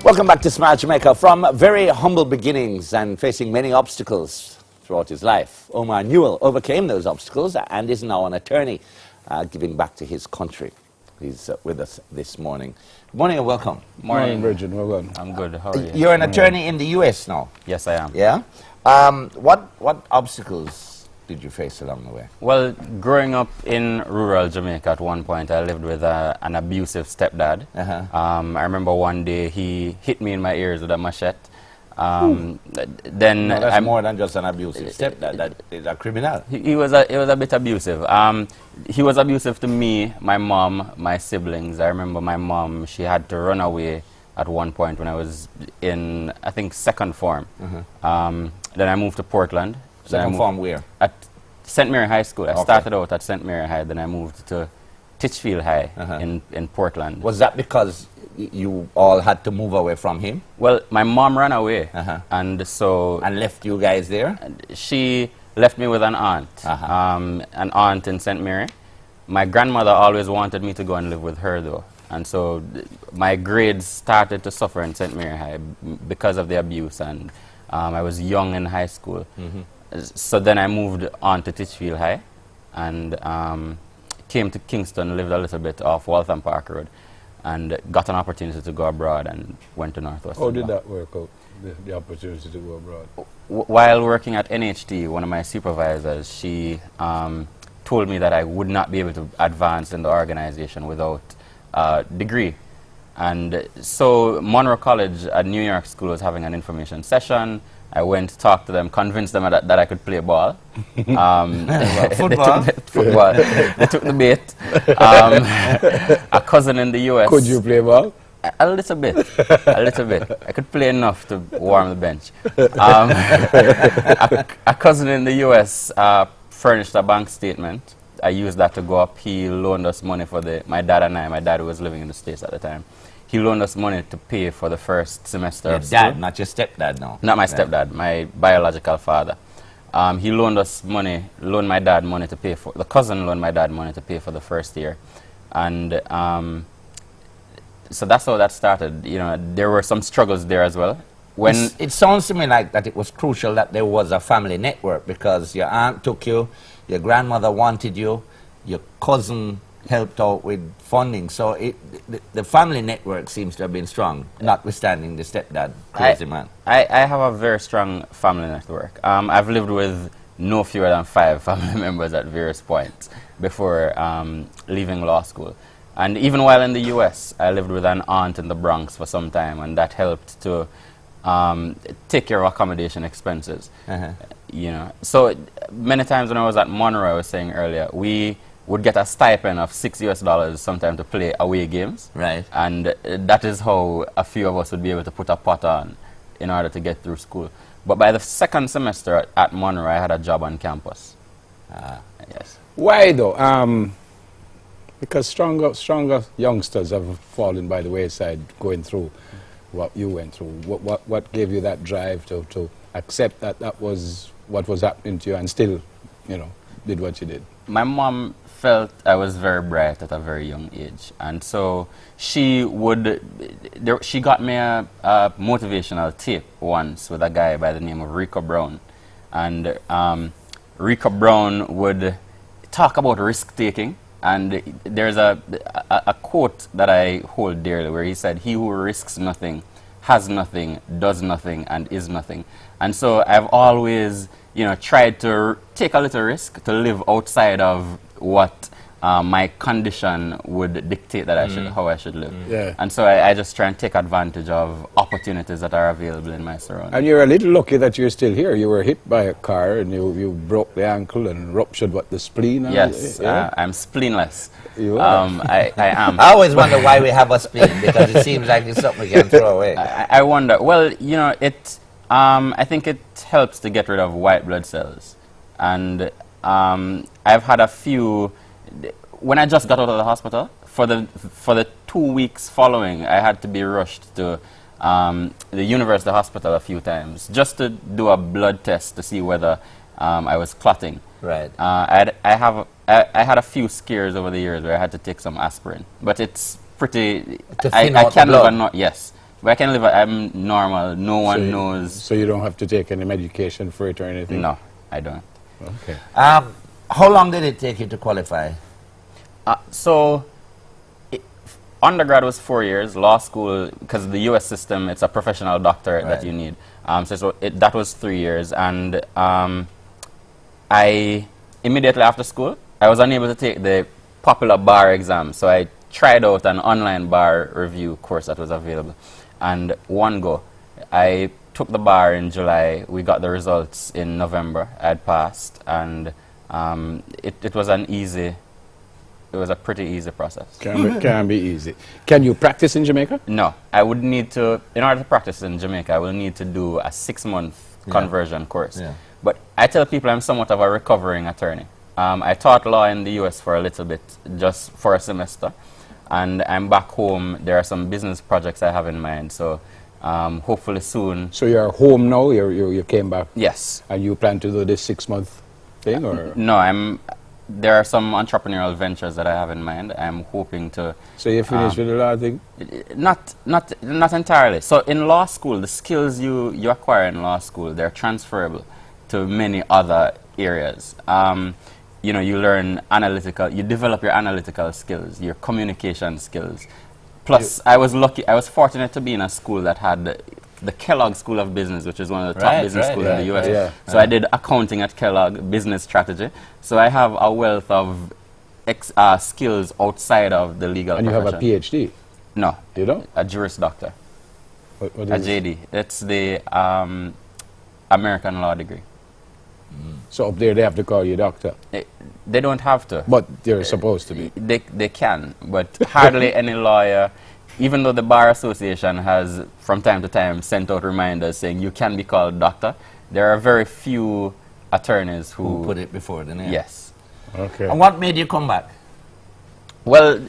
Welcome back to Smart Jamaica. From very humble beginnings and facing many obstacles throughout his life, Omar Newell overcame those obstacles and is now an attorney giving back to his country. He's with us this morning. Good morning and welcome. Morning, Bridget. Well, I'm good. How are you? You're an attorney in the U.S. now? Yes, I am. Yeah? What obstacles did you face along the way? Well, growing up in rural Jamaica at one point, I lived with an abusive stepdad. I remember one day he hit me in my ears with a machete. Then no, that's more than just an abusive stepdad. That is a criminal. He was a bit abusive. He was abusive to me, my mom, my siblings. I remember my mom, she had to run away at one point when I was in, I think, second form. Then I moved to Portland. Second form where? At St. Mary High School. I started out at St. Mary High, then I moved to Titchfield High in Portland. Was that because you all had to move away from him? Well, my mom ran away, and so... And left you guys there? She left me with an aunt, an aunt in St. Mary. My grandmother always wanted me to go and live with her, though. And so my grades started to suffer in St. Mary High because of the abuse, and I was young in high school. So then I moved on to Titchfield High and came to Kingston, lived a little bit off Waltham Park Road, and got an opportunity to go abroad and went to Northwestern. How did that work out, the opportunity to go abroad? While working at NHT, one of my supervisors, she told me that I would not be able to advance in the organization without a degree. And so Monroe College at New York School was having an information session. I went to talk to them, convinced them that I could play ball. Football? Football. They took the bait. A cousin in the U.S. Could you play ball? A little bit. A little bit. I could play enough to warm the bench. A cousin in the U.S. Furnished a bank statement. I used that to go up. He loaned us money for my dad and I. My dad was living in the States at the time. He loaned us money to pay for the first semester Your of school. dad, not your stepdad now? Not my stepdad, my biological father. He loaned us money, loaned my dad money to pay for, the cousin loaned my dad money to pay for the first year. And so that's how that started. You know, there were some struggles there as well. When it sounds to me like that it was crucial that there was a family network, because your aunt took you, your grandmother wanted you, your cousin helped out with funding. So the family network seems to have been strong, notwithstanding the stepdad, crazy man. I have a very strong family network. I've lived with no fewer than 5 family members at various points before leaving law school. And even while in the U.S., I lived with an aunt in the Bronx for some time, and that helped to take care of accommodation expenses. You know, so many times when I was at Monroe, I was saying earlier, we would get a stipend of $6 sometimes to play away games. Right. And that is how a few of us would be able to put a pot on in order to get through school. But by the second semester at Monroe, I had a job on campus. Yes. Why though? Because stronger youngsters have fallen by the wayside going through what you went through. What gave you that drive to accept that that was what was happening to you and still, you know, did what you did? My mom felt I was very bright at a very young age, and so she got me a motivational tape once with a guy by the name of Rico Brown, and Rico Brown would talk about risk-taking, and there's a quote that I hold dearly where he said, "He who risks nothing has nothing, does nothing, and is nothing." And so I've always, you know, tried to take a little risk to live outside of what my condition would dictate that I should, how I should live. Yeah. And so I just try and take advantage of opportunities that are available in my surroundings. And you're a little lucky that you're still here. You were hit by a car and you broke the ankle and ruptured the spleen. Yes, yeah? I'm spleenless. You are. I am. I always wonder why we have a spleen, because it seems like it's something we can throw away. I wonder. Well, you know, I think it helps to get rid of white blood cells. And I've had a few. When I just got out of the hospital, for the 2 weeks following, I had to be rushed to the University Hospital a few times just to do a blood test to see whether I was clotting. Right. I had a few scares over the years where I had to take some aspirin, but it's pretty. To I thin out the can't blood. even know. Yes, But I can live, I'm normal, no one knows. So you don't have to take any medication for it or anything? No, I don't. Okay. How long did it take you to qualify? So, undergrad was 4 years, law school, because the US system, it's a professional doctorate that you need. That was 3 years, and I, immediately after school, I was unable to take the popular bar exam, so I tried out an online bar review course that was available, and one go. I took the bar in July, we got the results in November, I had passed, and it was it was a pretty easy process. Can be easy. Can you practice in Jamaica? No, I would need to, in order to practice in Jamaica, I will need to do a 6-month conversion course. Yeah. But I tell people I'm somewhat of a recovering attorney. I taught law in the US for a little bit, just for a semester. And I'm back home. There are some business projects I have in mind. So hopefully soon. So you're home now? You came back? Yes. And you plan to do this 6-month thing? Or? No, there are some entrepreneurial ventures that I have in mind. I'm hoping to... So you finished with the law thing? Not entirely. So in law school, the skills you acquire in law school, they're transferable to many other areas. You know, you learn you develop your analytical skills, your communication skills. Plus, I was fortunate to be in a school that had the Kellogg School of Business, which is one of the top business schools in the US. Yeah. So I did accounting at Kellogg, business strategy. So I have a wealth of skills outside of the legal and profession. You have a PhD? No. You don't? A Juris Doctor. What A is JD. It's the American law degree. So up there they have to call you doctor? They don't have to. But they're supposed to be? They can, but hardly any lawyer, even though the Bar Association has from time to time sent out reminders saying you can be called doctor, there are very few attorneys who put it before the name. Yes. Okay. And what made you come back? Well,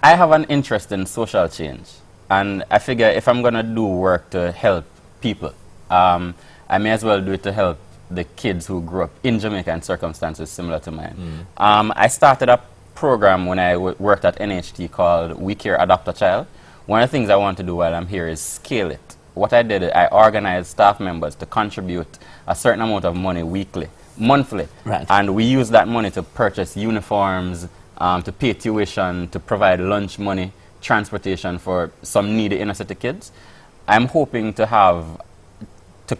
I have an interest in social change, and I figure if I'm going to do work to help people, I may as well do it to help the kids who grew up in Jamaica in circumstances similar to mine. I started a program when I worked at NHT called We Care Adopt a Child. One of the things I want to do while I'm here is scale it. What I did, I organized staff members to contribute a certain amount of money monthly. Right. And we use that money to purchase uniforms, to pay tuition, to provide lunch money, transportation for some needy inner city kids. I'm hoping to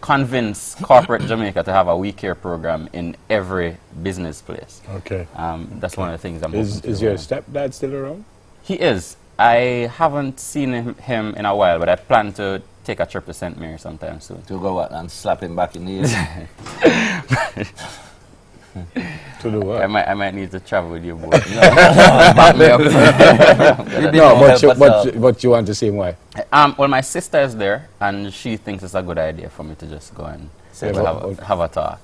convince corporate Jamaica to have a We Care program in every business place. Okay. That's one of the things I'm hoping to Is do. your stepdad still around? He is. I haven't seen him in a while, but I plan to take a trip to St. Mary sometime soon. To go out and slap him back in the ear? To do what? I might need to travel with you both. Back me up. No, but you want to see him why? Well, my sister is there, and she thinks it's a good idea for me to just go and have a talk,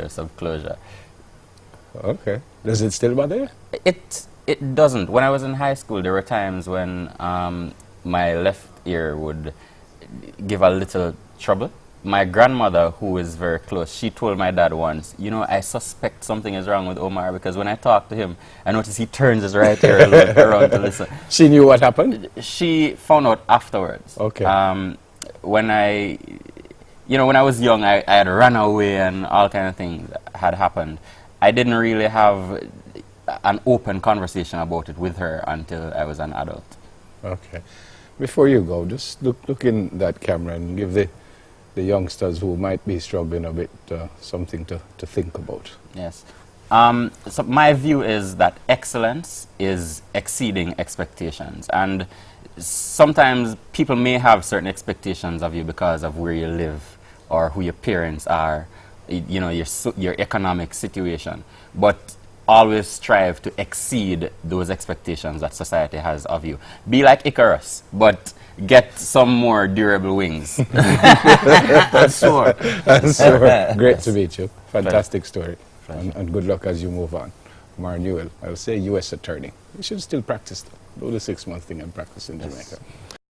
some closure. Okay. Does it still bother you? It doesn't. When I was in high school, there were times when my left ear would give a little trouble. My grandmother, who is very close, she told my dad once, you know, I suspect something is wrong with Omar because when I talk to him, I notice he turns his right ear around to listen. She knew what happened? She found out afterwards. Okay. When I was young, I had run away and all kind of things had happened. I didn't really have an open conversation about it with her until I was an adult. Okay. Before you go, just look in that camera and give the youngsters who might be struggling a bit something to think about. Yes. So my view is that excellence is exceeding expectations. And sometimes people may have certain expectations of you because of where you live or who your parents are, you know, your economic situation. But always strive to exceed those expectations that society has of you. Be like Icarus, but get some more durable wings. That's sure. That's sure. Great to meet you. Fantastic story. And good luck as you move on. Omar Newell, I'll say U.S. attorney. You should still practice. Do the 6-month thing and practice in Jamaica.